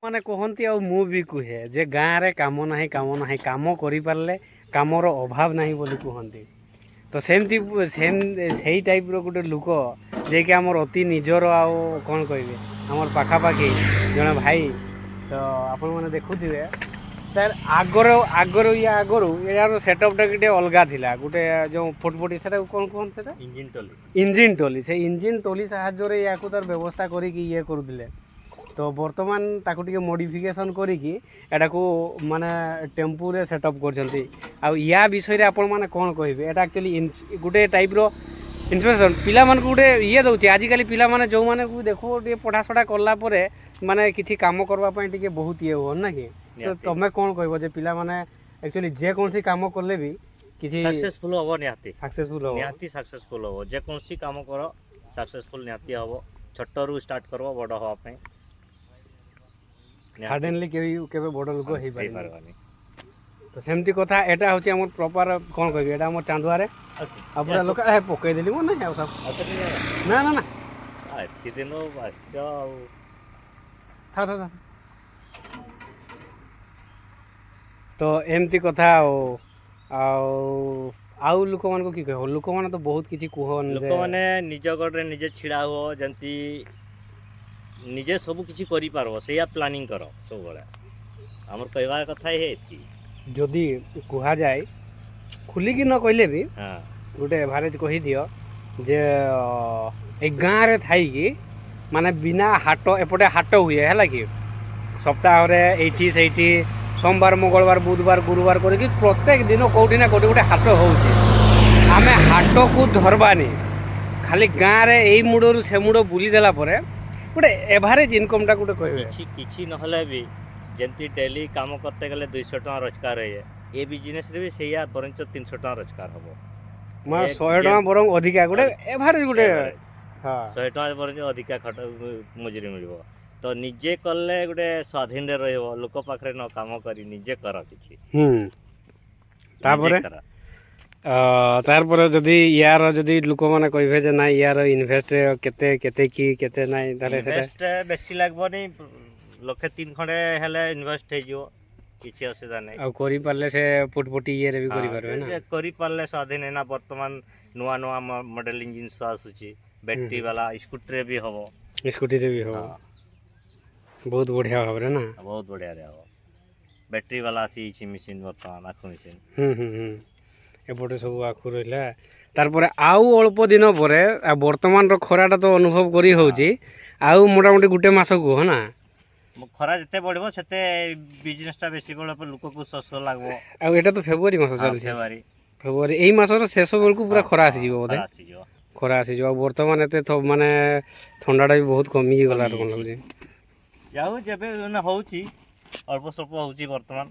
ମାନେ କହନ୍ତି ଆଉ ମୁଁ ବି କୁହେ ଯେ ଗାଁରେ କାମ ନାହିଁ କାମ କରିପାରିଲେ କାମର ଅଭାବ ନାହିଁ ବୋଲି କୁହନ୍ତି। ତ ସେଇ ଟାଇପ୍ର ଗୋଟେ ଲୋକ ଯିଏକି ଆମର ଅତି ନିଜର ଆଉ କ'ଣ କହିବେ ଆମର ପାଖାପାଖି ଜଣେ ଭାଇ। ତ ଆପଣମାନେ ଦେଖୁଥିବେ ତାର ଆଗରୁ ୟାର ସେଟଅପ୍ଟା ଟିକେ ଅଲଗା ଥିଲା। ଗୋଟେ ଯେଉଁ ଫୁଟଫୁଟି ସେଟାକୁ କ'ଣ କୁହନ୍ତି ସେଟା ଇଞ୍ଜିନ୍ ଟଲି। ସେ ଇଞ୍ଜିନ୍ ଟଲି ସାହାଯ୍ୟରେ ୟାକୁ ତାର ବ୍ୟବସ୍ଥା କରିକି ଇଏ କରୁଥିଲେ। ତ ବର୍ତ୍ତମାନ ତାକୁ ଟିକେ ମଡ଼ିଫିକେସନ୍ କରିକି ଏଟାକୁ ମାନେ ଟେମ୍ପୁରେ ସେଟଅପ୍ କରିଛନ୍ତି। ଆଉ ୟା ବିଷୟରେ ଆପଣମାନେ କ'ଣ କହିବେ? ଏଟା ଆକ୍ଚୁଆଲି ଗୋଟେ ଟାଇପ୍ର ଇନ୍ସପିରେସନ୍ ପିଲାମାନଙ୍କୁ ଗୋଟେ ଇଏ ଦେଉଛି। ଆଜିକାଲି ପିଲାମାନେ ଯେଉଁମାନଙ୍କୁ ଦେଖୁ ଟିକେ ପଢ଼ାଶଢ଼ା କଲା ପରେ ମାନେ କିଛି କାମ କରିବା ପାଇଁ ଟିକେ ବହୁତ ଇଏ ହୁଅନ୍ତି ନା କି? ତ ତମେ କ'ଣ କହିବ ଯେ ପିଲାମାନେ ଆକ୍ଚୁଆଲି ଯେକୌଣସି କାମ କଲେ ବି କିଛି सक्सेसफुल हम निहाती सक्सेसफुल हो निहाती सक्सेसफुल हम जेकोसी काम कर सक्सेसफुल निहाती हम छोटू स्टार्ट कर बड़ हाँपाई सडनली केवे बड़ लोक हो पारे। तो सेमती कथा एटा हूँ आम प्रॉपर कौन कह एटा आम चांदुआरे पूरा लोक पकईदेली मो ना ना ना ना एत दिन था था तो एमती कथा आउ लोक मान कि कह लोक मैंने तो बहुत किसी कह लोक मैंने निज गड़े निजे छिड़ा हुआ जमी निजे सब किसी कर प्लानिंग कर सब आम कहवार कथा जदि कह जाए खुलिकी न कहले भी गोटे एवरेज कही दियो जे गाँव रे थाई कि माने बिना हाट एपटे हाट हुए है कि सप्ताह एठी सेठी सोमवार मंगलवार बुधवार गुरुवार करके प्रत्येक दिन कौटी ना कौटी गोटे हाट होउचे। आमे हाट को धरबानी खाली गाँव रे एई मुड़रू से मुड़ बुली देला परे गोटे एवरेज इनकम टा गोटे कहबे किछि नहले भी जंती डेली काम करते गले 200 टका रोजगार है ये बिजनेस रे भी सेया परंच 300 टका रोजगार हबो मैं 100 टका बरंग अधिका गोटे एवरेज गोटे हां 100 टका बरंच अधिका खट मजुरी मिलबो। तो निजे कले गोटे स्वाधीन रे रहबो लोक पाखरे न काम करी निजे कर किछि तारपर जदि यार जदि लोक माने कहबे जे ना यार इन्वेस्ट केते केते की केते नाही ताले सेटा इन्वेस्ट बेसी लागबोनी लक्षे 3 खंडे हेले इन्वेस्ट हे जो किछि असुविधा नै आ करि पारले से फुटफुटी ये रे भी करि पारबे ना करि पारले स्वाधीन है ना। वर्तमान नुआ नुआ मॉडल इंजन आसुची बैटरी वाला स्कूटर रे भी हबो स्कूटी रे भी हबो बहुत बढ़िया भाव रे ना बहुत बढ़िया रे हबो बैटरी वाला आसी छि मशीन वर्तमान आखु मशीन एपटे सब आखु रहिला। तारपर आउ अल्प दिन पर वर्तमान रो खराटा तो अनुभव करी होउची आउ मोटा मोटी गुटे मास को हो ना खरा जते बढ़बो सेते बिजनेस टा बेसी बड़ पर लोक को सस लागबो। आ एटा तो फेब्रुआरी मास चलछि फेब्रुआरी एई मासर शेष बेल को पूरा खरा आसी जीवो बोधे खरा आसी जीवो। वर्तमान एते माने ठंडाटा भी बहुत कमी गला कोन लागुची जाऊ जेबे न होउची अल्प स्वल्प होउची वर्तमान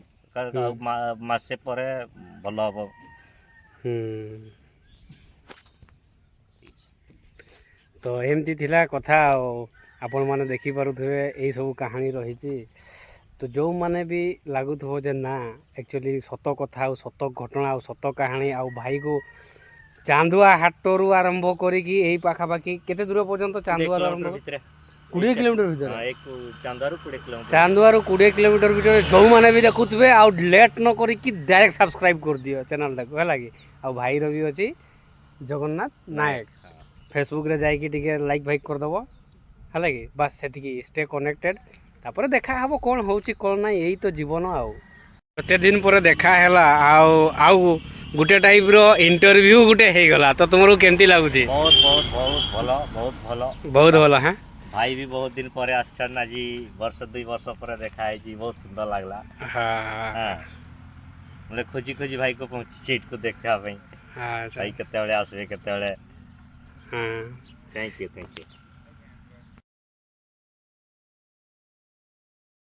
मासे परे भलो हबो। तो एमती थिला कथा आपण माने देखि पारुथबे एई सब कहानी रहिची। तो जो माने भी लागुथबो जे ना एक्चुअली सत कथा और सत घटना और सत कहानी आ भाई को चांदुआ हाटरू आरंभ करिकी एई पाखापाखी केते दूर पर्यंत चांदुआ आरंभ 20 किलोमीटर भीतर एक चांदुआरू 20 किलोमीटर चांदुआरू 20 किलोमीटर भीतर जो माने भी देखुथबे आ लेट न करिकी डायरेक्ट सब्सक्राइब कर दियो चैनल टाको है लागी। आ भाई रो भी अछि जगन्नाथ नायक फेसबुक रे जाई कि टिके लाइक भाइक कर दबो है लागी बस सेतिकी स्टे कनेक्टेड तापर देखा हबो कोन होउची कोन नै एई तो जीवन आउ कते दिन पर देखा हैला आउ गुटे टाइप रो इंटरव्यू गुटे हे गला। तो तुमरो केमती लागुची? बहुत बहुत बहुत भलो बहुत भलो बहुत भलो हैं भाई भी बहुत दिन पर आछन ना जी वर्ष 2 वर्ष पर देखा है जी बहुत सुंदर लागला। हां मतलब खोजी खोजी भाई को पहुंची सीट को देखा भाई हां भाई केते बळे आसबे केते बळे हां थैंक यू